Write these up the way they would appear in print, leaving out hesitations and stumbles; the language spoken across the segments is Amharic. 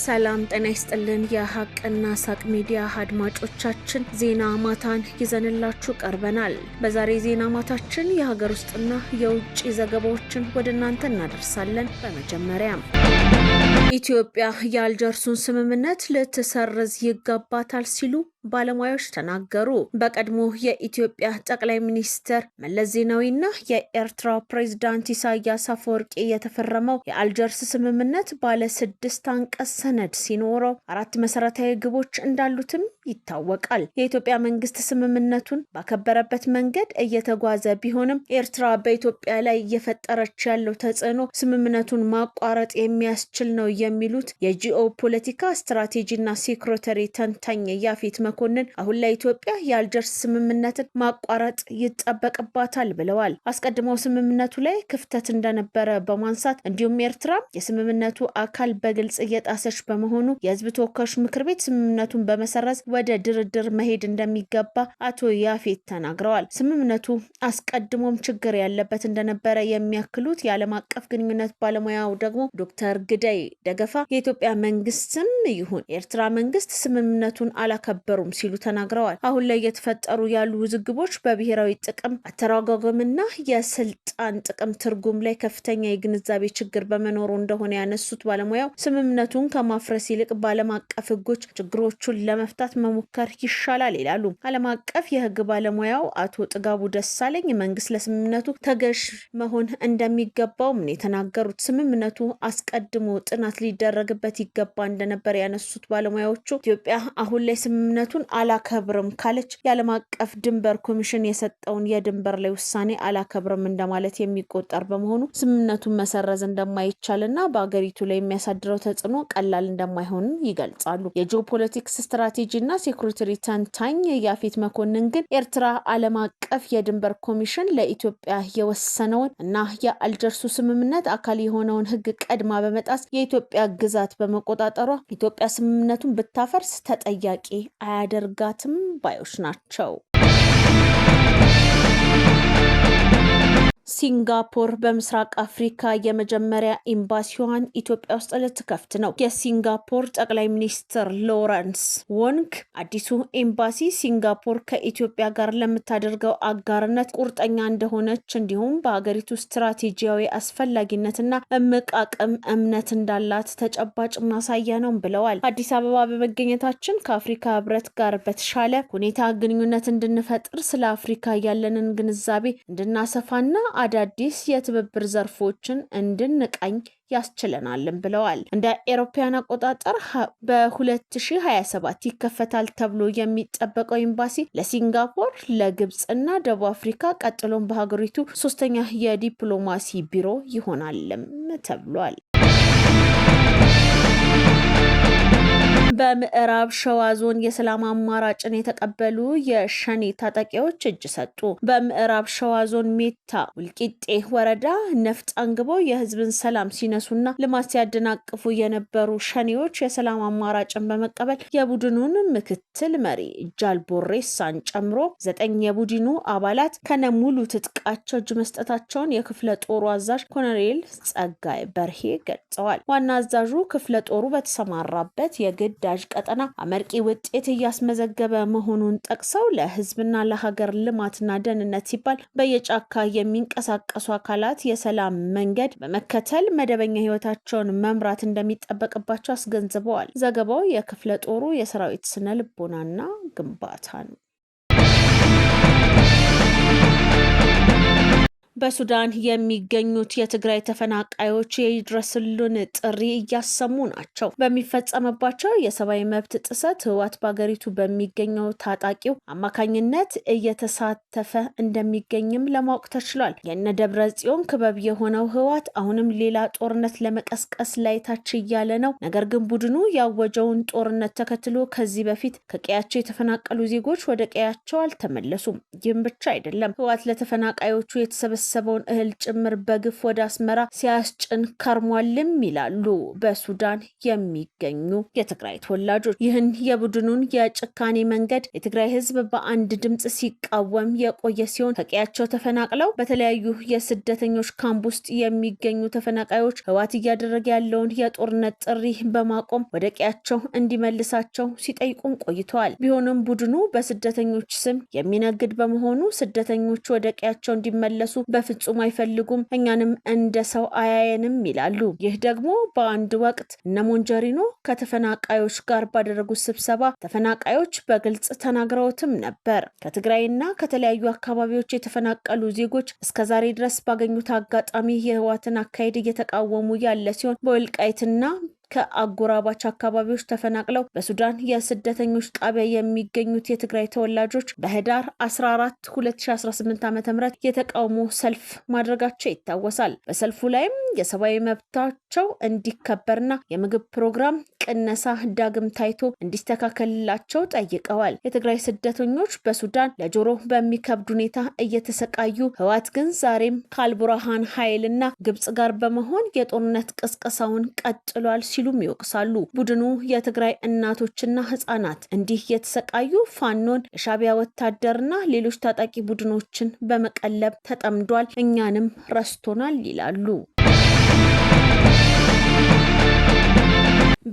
ሰላም ጤና ይስጥልን የሀቅና ሳቅ ሚዲያ አድማጮቻችን ዜና ማታን ይዘንላችሁ ቀርበናል። በዛሬ ዜና ማታችን የሀገር ውስጥና የውጭ ዘገባዎችን ወደ እናንተ እናደርሳለን። በመጀመሪያም ኢትዮጵያ የአልጀርሱን ስምምነት ልትሰርዝ ይገባታል ሲሉ ባለሙያዎች ተናገሩ። በቀድሞ የኢትዮጵያ ጠቅላይ ሚኒስትር መለስ ዜናዊና የኤርትራ ፕሬዝዳንት ኢሳያስ አፈወርቂ የተፈረመው የአልጀርስ ስምምነት ባለ 6 አንቀጽ ሰነድ ሲኖረው 4 መሰረታዊ ግቦች እንዳሉትም ይታወቃል። የኢትዮጵያ መንግስት ስምምነቱን ባከበረበት መንገድ እየተጓዘ ቢሆንም ኤርትራ በኢትዮጵያ ላይ እየፈጠረች ያለው ተጽዕኖ ስምምነቱን ማቋረጥ የሚያስችል ነው የሚሉት የጂኦ ፖለቲካ ስትራቴጂና ሴክሬታሪ ተንታኝ ያፌት መኮንን አሁን ላይ ኢትዮጵያ የአልጀርስ ስምምነትን ማቋረጥ ይጠበቅባታል ብለዋል። አስቀድመው ስምምነቱ ላይ ክፍተት እንደነበረ በማንሳት እንዲሁም ኤርትራ የስምምነቱ አካል በግልጽ እየጣሰች በመሆኑ የህዝብ ተወካዮች ምክር ቤት ስምምነቱን በመሰረዝ ወደ ድርድር መሄድ እንደሚገባ አቶ ያፌት ተናግረዋል። ስምምነቱ አስቀድሞም ችግር ያለበት እንደነበረ የሚያክሉት የዓለም አቀፍ ግንኙነት ባለሙያው ደግሞ ዶክተር ግዳይ ደገፋ የኢትዮጵያ መንግስትም ይሁን የኤርትራ መንግስት ስምምነቱን አላከበሩም ሲሉ ተናግረዋል። አሁን ላይ የተፈጠሩ ያሉ ውዝግቦች በብሔራዊ ጥቅም አተረጓጎምና የስልጣን ጥቅም ትርጉም ላይ ከፍተኛ የግንዛቤ ችግር በመኖሩ እንደሆነ ያነሱት ባለሙያው ስምምነቱን ከማፍረስ ይልቅ በዓለም አቀፍ ህጎች ችግሮቹን ለመፍታት መሞከር ይሻላል ይላሉ። ዓለም አቀፍ የህግ ባለሙያው አቶ ጥጋቡ ደሳለኝ መንግስት ለስምምነቱ ተገዥ መሆን እንደሚገባውም ነው የተናገሩት። ስምምነቱ አስቀድሞ ጥናት ሊደረግበት ይገባ እንደነበር ያነሱት ባለሙያዎቹ ኢትዮጵያ አሁን ላይ ስምምነቱን አላከብርም ካለች የዓለም አቀፍ ድንበር ኮሚሽን የሰጠውን የድንበር ላይ ውሳኔ አላከብርም እንደማለት የሚቆጠር በመሆኑ ስምምነቱን መሰረዝ እንደማይቻልና በአገሪቱ ላይ የሚያሳድረው ተጽዕኖ ቀላል እንደማይሆን ይገልጻሉ። የጂኦፖለቲክስ ስትራቴጂና ሴኩሪቲ ተንታኝ ያፌት መኮንን ግን ኤርትራ ዓለም አቀፍ የድንበር ኮሚሽን ለኢትዮጵያ የወሰነውን እና የአልጀርሱ ስምምነት አካል የሆነውን ህግ ቀድማ በመጣስ የኢትዮጵያ ግዛት በመቆጣጠሯ ኢትዮጵያ ስምምነቱን ብታፈርስ ተጠያቂ አያደርጋትም ባዮች ናቸው። ሲንጋፖር በምስራቅ አፍሪካ የመጀመሪያ ኤምባሲዋን ኢትዮጵያ ውስጥ ልትከፍት ነው። የሲንጋፖር ጠቅላይ ሚኒስትር ሎረንስ ወንግ አዲሱ ኤምባሲ ሲንጋፖር ከኢትዮጵያ ጋር ለምታደርገው አጋርነት ቁርጠኛ እንደሆነች እንዲሁም በሀገሪቱ ስትራቴጂያዊ አስፈላጊነትና እምቅ አቅም እምነት እንዳላት ተጨባጭ ማሳያ ነው ብለዋል። አዲስ አበባ በመገኘታችን ከአፍሪካ ህብረት ጋር በተሻለ ሁኔታ ግንኙነት እንድንፈጥር ስለ አፍሪካ ያለንን ግንዛቤ እንድናሰፋና አዳዲስ የትብብር ዘርፎችን እንድንቃኝ ያስችለናልም ብለዋል። እንደ አውሮፓውያን አቆጣጠር በ2027 ይከፈታል ተብሎ የሚጠበቀው ኤምባሲ ለሲንጋፖር፣ ለግብጽና ደቡብ አፍሪካ ቀጥሎም በሀገሪቱ 3ኛ የዲፕሎማሲ ቢሮ ይሆናልም ተብሏል። በምዕራብ ሸዋ ዞን የሰላም አማራጭን የተቀበሉ የሸኔ ታጣቂዎች እጅ ሰጡ። በምዕራብ ሸዋ ዞን ሜታ ውልቂጤ ወረዳ ነፍጥ አንግበው የህዝብን ሰላም ሲነሱና ልማት ሲያደናቅፉ የነበሩ ሸኔዎች የሰላም አማራጭን በመቀበል የቡድኑን ምክትል መሪ ጃል ቦሬሳን ጨምሮ 9 የቡድኑ አባላት ከነሙሉ ትጥቃቸው እጅ መስጠታቸውን የክፍለ ጦሩ አዛዥ ኮሎኔል ጸጋይ በርሄ ገልጸዋል። ዋና አዛዡ ክፍለ ጦሩ በተሰማራበት የግድ ዳጅ ቀጠና አመርቂ ውጤት እያስመዘገበ መሆኑን ጠቅሰው ለህዝብና ለሀገር ልማትና ደህንነት ሲባል በየጫካ የሚንቀሳቀሱ አካላት የሰላም መንገድ በመከተል መደበኛ ህይወታቸውን መምራት እንደሚጠበቅባቸው አስገንዝበዋል። ዘገባው የክፍለ ጦሩ የሰራዊት ስነ ልቦናና ግንባታ ነው። በሱዳን የሚገኙት የትግራይ ተፈናቃዮች የይድረስልን ጥሪ እያሰሙ ናቸው። በሚፈጸምባቸው የሰብአዊ መብት ጥሰት ህወሓት በአገሪቱ በሚገኘው ታጣቂው አማካኝነት እየተሳተፈ እንደሚገኝም ለማወቅ ተችሏል። የነ ደብረ ጽዮን ክበብ የሆነው ህወሓት አሁንም ሌላ ጦርነት ለመቀስቀስ ላይ ታች እያለ ነው። ነገር ግን ቡድኑ ያወጀውን ጦርነት ተከትሎ ከዚህ በፊት ከቀያቸው የተፈናቀሉ ዜጎች ወደ ቀያቸው አልተመለሱም። ይህም ብቻ አይደለም። ህወሓት ለተፈናቃዮቹ የተሰበሰ የታሰበውን እህል ጭምር በግፍ ወደ አስመራ ሲያስጭን ከርሟልም ይላሉ በሱዳን የሚገኙ የትግራይ ተወላጆች። ይህን የቡድኑን የጭካኔ መንገድ የትግራይ ህዝብ በአንድ ድምጽ ሲቃወም የቆየ ሲሆን ከቀያቸው ተፈናቅለው በተለያዩ የስደተኞች ካምፕ ውስጥ የሚገኙ ተፈናቃዮች ህወሓት እያደረገ ያለውን የጦርነት ጥሪ በማቆም ወደ ቀያቸው እንዲመልሳቸው ሲጠይቁም ቆይተዋል። ቢሆንም ቡድኑ በስደተኞች ስም የሚነግድ በመሆኑ ስደተኞች ወደ ቀያቸው እንዲመለሱ በፍጹም አይፈልጉም፣ እኛንም እንደ ሰው አያየንም ይላሉ። ይህ ደግሞ በአንድ ወቅት እነ ሞንጀሪኖ ከተፈናቃዮች ጋር ባደረጉት ስብሰባ ተፈናቃዮች በግልጽ ተናግረውትም ነበር። ከትግራይና ከተለያዩ አካባቢዎች የተፈናቀሉ ዜጎች እስከዛሬ ድረስ ባገኙት አጋጣሚ የህወሓትን አካሄድ እየተቃወሙ ያለ ሲሆን በወልቃይትና ከአጎራባች አካባቢዎች ተፈናቅለው በሱዳን የስደተኞች ጣቢያ የሚገኙት የትግራይ ተወላጆች በህዳር 14 2018 ዓ.ም የተቃውሞ ሰልፍ ማድረጋቸው ይታወሳል። በሰልፉ ላይም የሰብአዊ መብታቸው እንዲከበርና የምግብ ፕሮግራም ቅነሳ ዳግም ታይቶ እንዲስተካከልላቸው ጠይቀዋል። የትግራይ ስደተኞች በሱዳን ለጆሮ በሚከብድ ሁኔታ እየተሰቃዩ ህወሓት ግን ዛሬም ከአልቡርሃን ኃይልና ግብጽ ጋር በመሆን የጦርነት ቅስቀሳውን ቀጥሏል ሲሉም ይወቅሳሉ። ቡድኑ የትግራይ እናቶችና ህጻናት እንዲህ የተሰቃዩ ፋኖን፣ የሻዕቢያ ወታደርና ሌሎች ታጣቂ ቡድኖችን በመቀለብ ተጠምዷል፣ እኛንም ረስቶናል ይላሉ።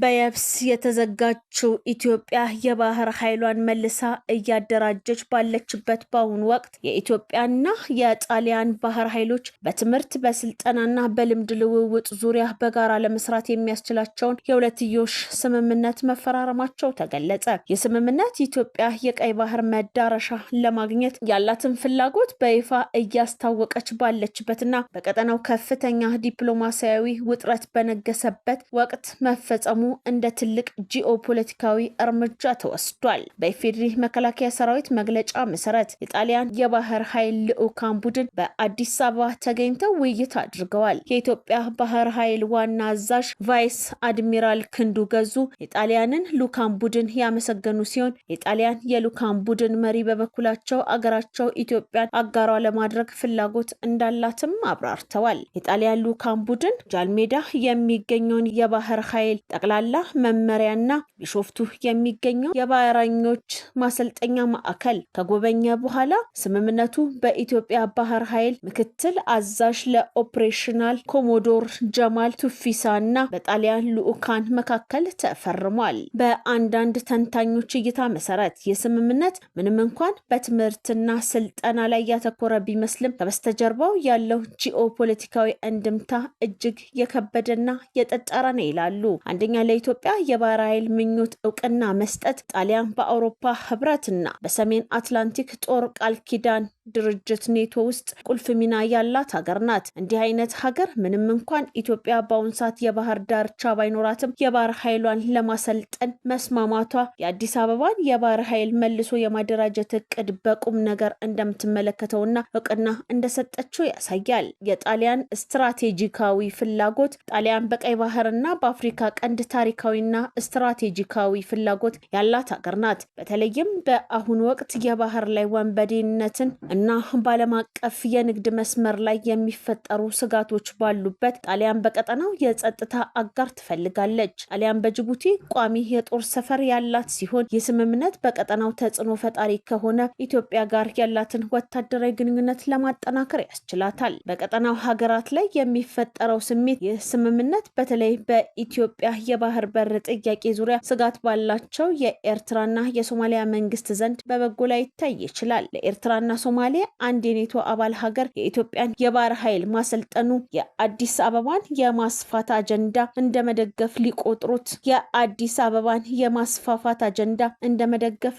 በየብስ የተዘጋችው ኢትዮጵያ የባህር ኃይሏን መልሳ እያደራጀች ባለችበት በአሁኑ ወቅት የኢትዮጵያና የጣሊያን ባህር ኃይሎች በትምህርት በስልጠናና በልምድ ልውውጥ ዙሪያ በጋራ ለመስራት የሚያስችላቸውን የሁለትዮሽ ስምምነት መፈራረማቸው ተገለጸ። የስምምነት ኢትዮጵያ የቀይ ባህር መዳረሻ ለማግኘት ያላትን ፍላጎት በይፋ እያስታወቀች ባለችበትና በቀጠናው ከፍተኛ ዲፕሎማሲያዊ ውጥረት በነገሰበት ወቅት መፈጸሙ እንደ ትልቅ ጂኦፖለቲካዊ እርምጃ ተወስዷል። በኢፌዴሪ መከላከያ ሰራዊት መግለጫ መሰረት የጣሊያን የባህር ኃይል ልዑካን ቡድን በአዲስ አበባ ተገኝተው ውይይት አድርገዋል። የኢትዮጵያ ባህር ኃይል ዋና አዛዥ ቫይስ አድሚራል ክንዱ ገዙ የጣሊያንን ልዑካን ቡድን ያመሰገኑ ሲሆን የጣሊያን የልዑካን ቡድን መሪ በበኩላቸው አገራቸው ኢትዮጵያን አጋሯ ለማድረግ ፍላጎት እንዳላትም አብራርተዋል። የጣሊያን ልዑካን ቡድን ጃልሜዳ የሚገኘውን የባህር ኃይል ጠቅላላ መመሪያና ቢሾፍቱ የሚገኘው የባህረኞች ማሰልጠኛ ማዕከል ከጎበኘ በኋላ ስምምነቱ በኢትዮጵያ ባህር ኃይል ምክትል አዛዥ ለኦፕሬሽናል ኮሞዶር ጀማል ቱፊሳና በጣሊያን ልዑካን መካከል ተፈርሟል። በአንዳንድ ተንታኞች እይታ መሰረት የስምምነት ምንም እንኳን በትምህርትና ስልጠና ላይ ያተኮረ ቢመስልም ከበስተጀርባው ያለው ጂኦፖለቲካዊ እንድምታ እጅግ የከበደና የጠጠረ ነው ይላሉ። አንደኛ ለኢትዮጵያ የባህር ኃይል ምኞት እውቅና መስጠት ጣሊያን በአውሮፓ ህብረትና በሰሜን አትላንቲክ ጦር ቃል ኪዳን ድርጅት ኔቶ ውስጥ ቁልፍ ሚና ያላት ሀገር ናት። እንዲህ አይነት ሀገር ምንም እንኳን ኢትዮጵያ በአሁኑ ሰዓት የባህር ዳርቻ ባይኖራትም የባህር ኃይሏን ለማሰልጠን መስማማቷ የአዲስ አበባን የባህር ኃይል መልሶ የማደራጀት እቅድ በቁም ነገር እንደምትመለከተውና እውቅና እንደሰጠችው ያሳያል። የጣሊያን ስትራቴጂካዊ ፍላጎት ጣሊያን በቀይ ባህርና በአፍሪካ ቀንድ ታሪካዊና ስትራቴጂካዊ ፍላጎት ያላት ሀገር ናት። በተለይም በአሁኑ ወቅት የባህር ላይ ወንበዴነትን እና በዓለም አቀፍ የንግድ መስመር ላይ የሚፈጠሩ ስጋቶች ባሉበት ጣሊያን በቀጠናው የጸጥታ አጋር ትፈልጋለች። ጣሊያን በጅቡቲ ቋሚ የጦር ሰፈር ያላት ሲሆን የስምምነት በቀጠናው ተጽዕኖ ፈጣሪ ከሆነ ኢትዮጵያ ጋር ያላትን ወታደራዊ ግንኙነት ለማጠናከር ያስችላታል። በቀጠናው ሀገራት ላይ የሚፈጠረው ስሜት ይህ ስምምነት በተለይ በኢትዮጵያ የባህር በር ጥያቄ ዙሪያ ስጋት ባላቸው የኤርትራና የሶማሊያ መንግስት ዘንድ በበጎ ላይ ይታይ ይችላል። ለኤርትራና ሶማሊያ አንድ የኔቶ አባል ሀገር የኢትዮጵያን የባህር ኃይል ማሰልጠኑ የአዲስ አበባን የማስፋት አጀንዳ እንደመደገፍ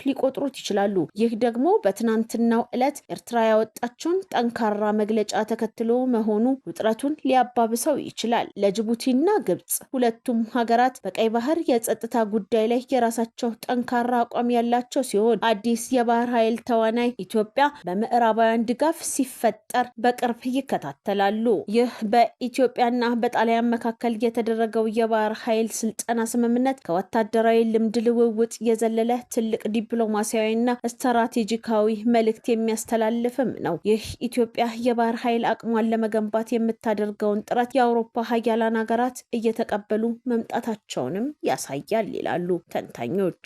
ሊቆጥሩት ይችላሉ። ይህ ደግሞ በትናንትናው ዕለት ኤርትራ ያወጣችውን ጠንካራ መግለጫ ተከትሎ መሆኑ ውጥረቱን ሊያባብሰው ይችላል። ለጅቡቲና ግብጽ ሁለቱም ሀገራት በቀይ ባህር የጸጥታ ጉዳይ ላይ የራሳቸው ጠንካራ አቋም ያላቸው ሲሆን አዲስ የባህር ኃይል ተዋናይ ኢትዮጵያ የምዕራባውያን ድጋፍ ሲፈጠር በቅርብ ይከታተላሉ። ይህ በኢትዮጵያና በጣሊያን መካከል የተደረገው የባህር ኃይል ስልጠና ስምምነት ከወታደራዊ ልምድ ልውውጥ የዘለለ ትልቅ ዲፕሎማሲያዊና ስትራቴጂካዊ መልእክት የሚያስተላልፍም ነው። ይህ ኢትዮጵያ የባህር ኃይል አቅሟን ለመገንባት የምታደርገውን ጥረት የአውሮፓ ሀያላን ሀገራት እየተቀበሉ መምጣታቸውንም ያሳያል ይላሉ ተንታኞች።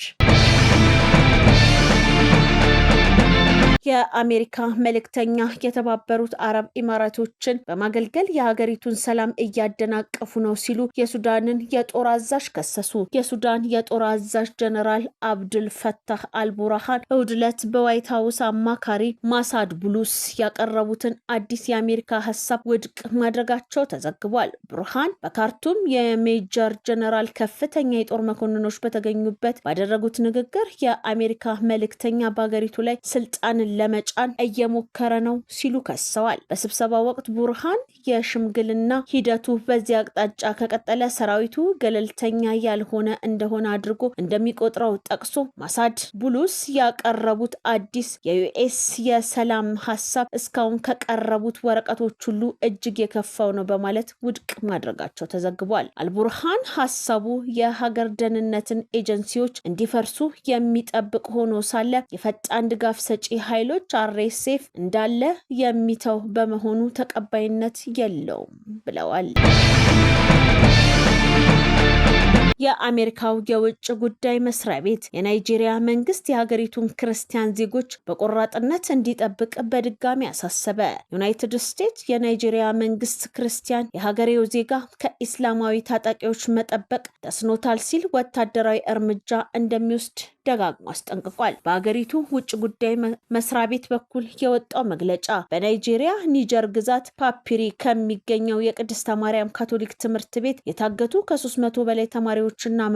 የአሜሪካ መልእክተኛ የተባበሩት አረብ ኢማራቶችን በማገልገል የሀገሪቱን ሰላም እያደናቀፉ ነው ሲሉ የሱዳንን የጦር አዛዥ ከሰሱ። የሱዳን የጦር አዛዥ ጀነራል አብዱል ፈታህ አልቡርሃን እሁድ ዕለት በዋይት ሀውስ አማካሪ ማሳድ ቡሉስ ያቀረቡትን አዲስ የአሜሪካ ሀሳብ ውድቅ ማድረጋቸው ተዘግቧል። ቡርሃን በካርቱም የሜጀር ጀነራል ከፍተኛ የጦር መኮንኖች በተገኙበት ባደረጉት ንግግር የአሜሪካ መልእክተኛ በሀገሪቱ ላይ ስልጣንን ለመጫን እየሞከረ ነው ሲሉ ከሰዋል። በስብሰባው ወቅት ቡርሃን የሽምግልና ሂደቱ በዚህ አቅጣጫ ከቀጠለ ሰራዊቱ ገለልተኛ ያልሆነ እንደሆነ አድርጎ እንደሚቆጥረው ጠቅሶ ማሳድ ቡሉስ ያቀረቡት አዲስ የዩኤስ የሰላም ሀሳብ እስካሁን ከቀረቡት ወረቀቶች ሁሉ እጅግ የከፋው ነው በማለት ውድቅ ማድረጋቸው ተዘግቧል። አልቡርሃን ሀሳቡ የሀገር ደህንነትን ኤጀንሲዎች እንዲፈርሱ የሚጠብቅ ሆኖ ሳለ የፈጣን ድጋፍ ሰጪ ኃይሎች አርኤስኤፍ እንዳለ የሚተው በመሆኑ ተቀባይነት የለውም ብለዋል። የአሜሪካው የውጭ ጉዳይ መስሪያ ቤት የናይጄሪያ መንግስት የሀገሪቱን ክርስቲያን ዜጎች በቆራጥነት እንዲጠብቅ በድጋሚ አሳሰበ። ዩናይትድ ስቴትስ የናይጄሪያ መንግስት ክርስቲያን የሀገሬው ዜጋ ከኢስላማዊ ታጣቂዎች መጠበቅ ተስኖታል ሲል ወታደራዊ እርምጃ እንደሚወስድ ደጋግሞ አስጠንቅቋል። በሀገሪቱ ውጭ ጉዳይ መስሪያ ቤት በኩል የወጣው መግለጫ በናይጄሪያ ኒጀር ግዛት ፓፒሪ ከሚገኘው የቅድስተ ማርያም ካቶሊክ ትምህርት ቤት የታገቱ ከ300 በላይ ተማሪዎችና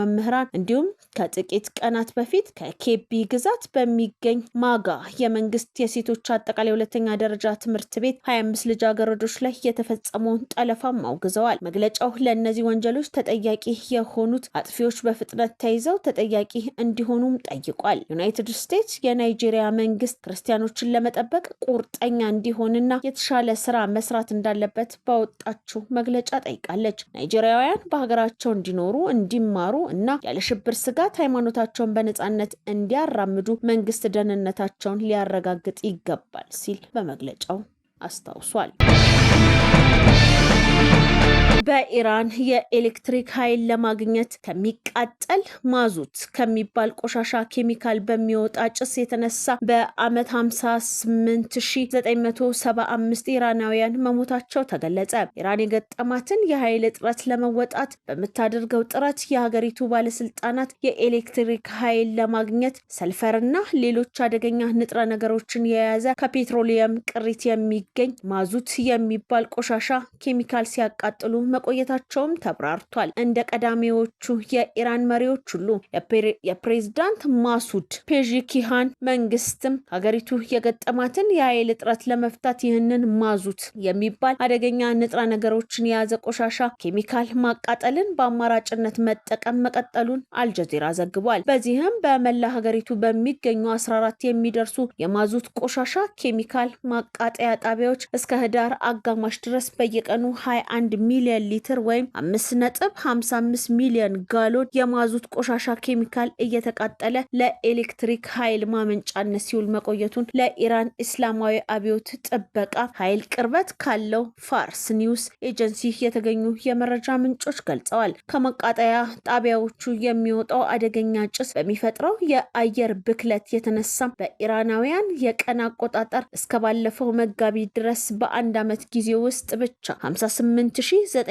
መምህራን እንዲሁም ከጥቂት ቀናት በፊት ከኬቢ ግዛት በሚገኝ ማጋ የመንግስት የሴቶች አጠቃላይ ሁለተኛ ደረጃ ትምህርት ቤት 25 ልጃገረዶች ላይ የተፈጸመውን ጠለፋም አውግዘዋል። መግለጫው ለእነዚህ ወንጀሎች ተጠያቂ የሆኑት አጥፊዎች በፍጥነት ተይዘው ተጠያቂ እንዲሆኑም ጠይቋል። ዩናይትድ ስቴትስ የናይጄሪያ መንግስት ክርስቲያኖችን ለመጠበቅ ቁርጠኛ እንዲሆንና የተሻለ ስራ መስራት እንዳለበት ባወጣችው መግለጫ ጠይቃለች። ናይጄሪያውያን በሀገራቸው እንዲኖሩ፣ እንዲማሩ እና ያለ ሽብር ስጋት ሃይማኖታቸውን በነጻነት እንዲያራምዱ መንግስት ደህንነታቸውን ሊያረጋግጥ ይገባል ሲል በመግለጫው አስታውሷል። በኢራን የኤሌክትሪክ ኃይል ለማግኘት ከሚቃጠል ማዙት ከሚባል ቆሻሻ ኬሚካል በሚወጣ ጭስ የተነሳ በአመት 58975 ኢራናውያን መሞታቸው ተገለጸ። ኢራን የገጠማትን የኃይል እጥረት ለመወጣት በምታደርገው ጥረት የሀገሪቱ ባለስልጣናት የኤሌክትሪክ ኃይል ለማግኘት ሰልፈርና ሌሎች አደገኛ ንጥረ ነገሮችን የያዘ ከፔትሮሊየም ቅሪት የሚገኝ ማዙት የሚባል ቆሻሻ ኬሚካል ሲያቃጥሉ መቆየታቸውም ተብራርቷል። እንደ ቀዳሚዎቹ የኢራን መሪዎች ሁሉ የፕሬዝዳንት ማሱድ ፔዥኪሃን መንግስትም ሀገሪቱ የገጠማትን የኃይል እጥረት ለመፍታት ይህንን ማዙት የሚባል አደገኛ ንጥረ ነገሮችን የያዘ ቆሻሻ ኬሚካል ማቃጠልን በአማራጭነት መጠቀም መቀጠሉን አልጀዚራ ዘግቧል። በዚህም በመላ ሀገሪቱ በሚገኙ 14 የሚደርሱ የማዙት ቆሻሻ ኬሚካል ማቃጠያ ጣቢያዎች እስከ ህዳር አጋማሽ ድረስ በየቀኑ 21 ሚሊዮን ሊትር ወይም 5.55 ሚሊዮን ጋሎን የማዙት ቆሻሻ ኬሚካል እየተቃጠለ ለኤሌክትሪክ ኃይል ማመንጫነት ሲውል መቆየቱን ለኢራን እስላማዊ አብዮት ጥበቃ ኃይል ቅርበት ካለው ፋርስ ኒውስ ኤጀንሲ የተገኙ የመረጃ ምንጮች ገልጸዋል። ከማቃጠያ ጣቢያዎቹ የሚወጣው አደገኛ ጭስ በሚፈጥረው የአየር ብክለት የተነሳ በኢራናውያን የቀን አቆጣጠር እስከ ባለፈው መጋቢት ድረስ በአንድ ዓመት ጊዜ ውስጥ ብቻ 58975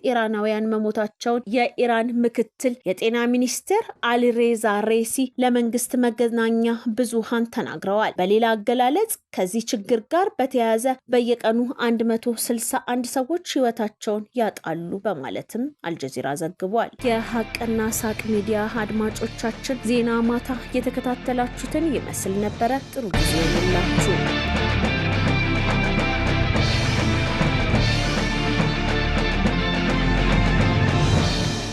ኢራናውያን መሞታቸውን የኢራን ምክትል የጤና ሚኒስቴር አሊሬዛ ሬሲ ለመንግስት መገናኛ ብዙሃን ተናግረዋል። በሌላ አገላለጽ ከዚህ ችግር ጋር በተያያዘ በየቀኑ 161 ሰዎች ህይወታቸውን ያጣሉ በማለትም አልጀዚራ ዘግቧል። የሀቅና ሳቅ ሚዲያ አድማጮቻችን ዜና ማታ የተከታተላችሁትን ይመስል ነበረ። ጥሩ ጊዜ ይሁንላችሁ።